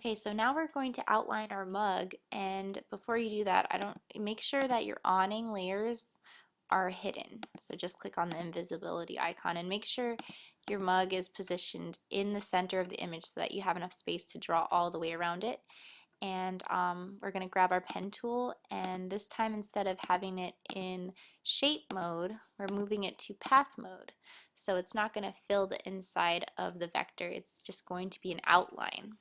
Okay, so now we're going to outline our mug, and before you do that, make sure that your awning layers are hidden. So just click on the invisibility icon and make sure your mug is positioned in the center of the image so that you have enough space to draw all the way around it. And we're going to grab our pen tool, and this time instead of having it in shape mode, we're moving it to path mode. So it's not going to fill the inside of the vector, it's just going to be an outline.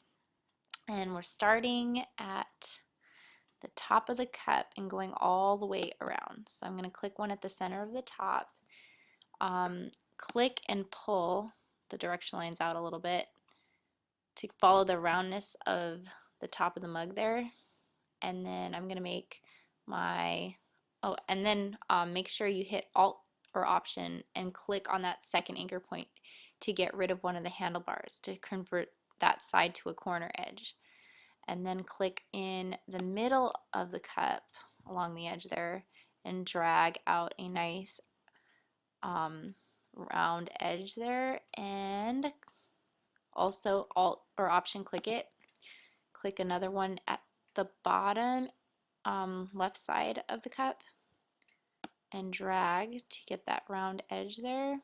And we're starting at the top of the cup and going all the way around. So I'm going to click one at the center of the top, click and pull the direction lines out a little bit to follow the roundness of the top of the mug there. And then I'm going to make my, and then make sure you hit Alt or Option and click on that second anchor point to get rid of one of the handlebars to convert that side to a corner edge. And then click in the middle of the cup along the edge there and drag out a nice round edge there, and also Alt or Option click it. Click another one at the bottom left side of the cup and drag to get that round edge there.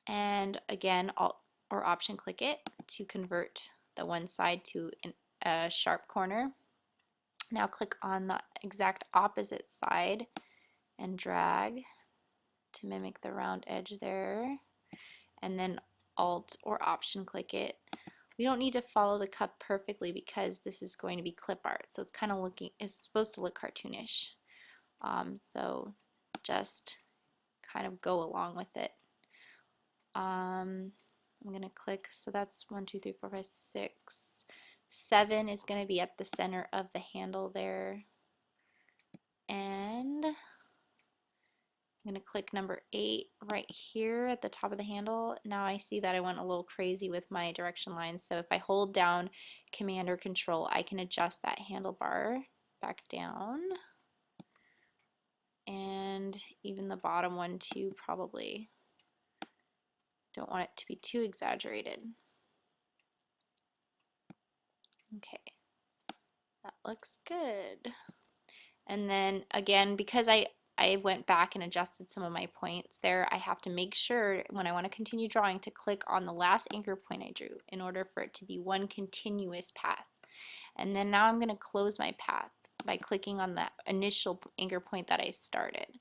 And again, Alt or Option click it to convert the one side to a sharp corner. Now click on the exact opposite side and drag to mimic the round edge there, and then Alt or Option click it. We don't need to follow the cup perfectly because this is going to be clip art, so it's supposed to look cartoonish. So just kind of go along with it. I'm gonna click, so that's 1, 2, 3, 4, 5, 6, 7 is gonna be at the center of the handle there, and I'm gonna click number 8 right here at the top of the handle. Now I see that I went a little crazy with my direction lines, so if I hold down Command or Control, I can adjust that handlebar back down, and even the bottom one too, probably. Don't want it to be too exaggerated. Okay, that looks good. And then again, because I went back and adjusted some of my points there, I have to make sure when I want to continue drawing to click on the last anchor point I drew in order for it to be one continuous path. And then now I'm going to close my path by clicking on that initial anchor point that I started.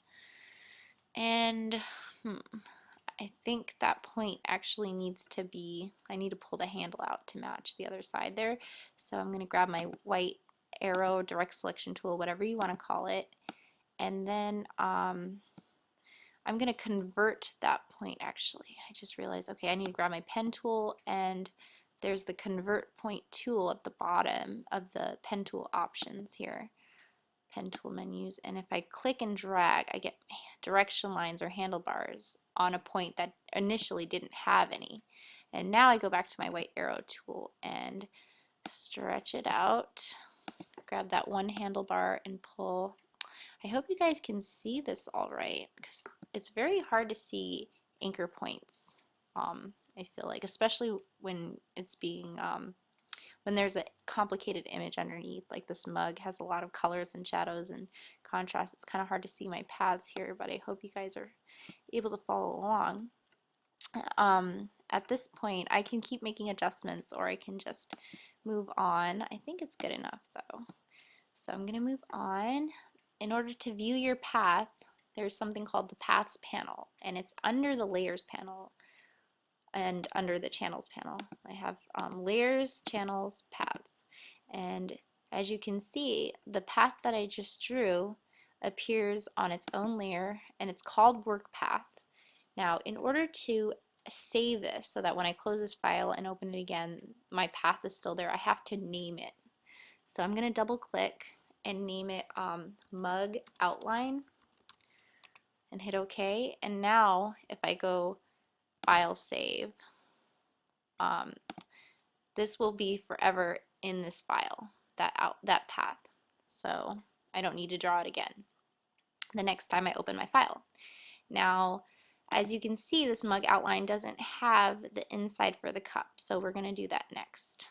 And I think that point actually needs to be, I need to pull the handle out to match the other side there. So I'm going to grab my white arrow, direct selection tool, whatever you want to call it, and then I'm going to convert that point actually. I just realized, okay, I need to grab my pen tool, and there's the convert point tool at the bottom of the pen tool options here. Pen tool menus, and if I click and drag, I get direction lines or handlebars on a point that initially didn't have any. And now I go back to my white arrow tool and stretch it out, grab that one handlebar and pull. I hope you guys can see this all right, because it's very hard to see anchor points. I feel like, especially when it's being when there's a complicated image underneath, like this mug has a lot of colors and shadows and contrast. It's kind of hard to see my paths here, but I hope you guys are able to follow along. At this point, I can keep making adjustments, or I can just move on. I think it's good enough though. So I'm going to move on. In order to view your path, there's something called the Paths panel, and it's under the Layers panel and under the Channels panel. I have Layers, Channels, Paths, and as you can see, the path that I just drew appears on its own layer, and it's called Work Path. Now, in order to save this so that when I close this file and open it again, my path is still there, I have to name it. So I'm going to double click and name it Mug Outline and hit OK. And now if I go File Save, this will be forever in this file, that path. So I don't need to draw it again the next time I open my file. Now, as you can see, this mug outline doesn't have the inside for the cup, so we're going to do that next.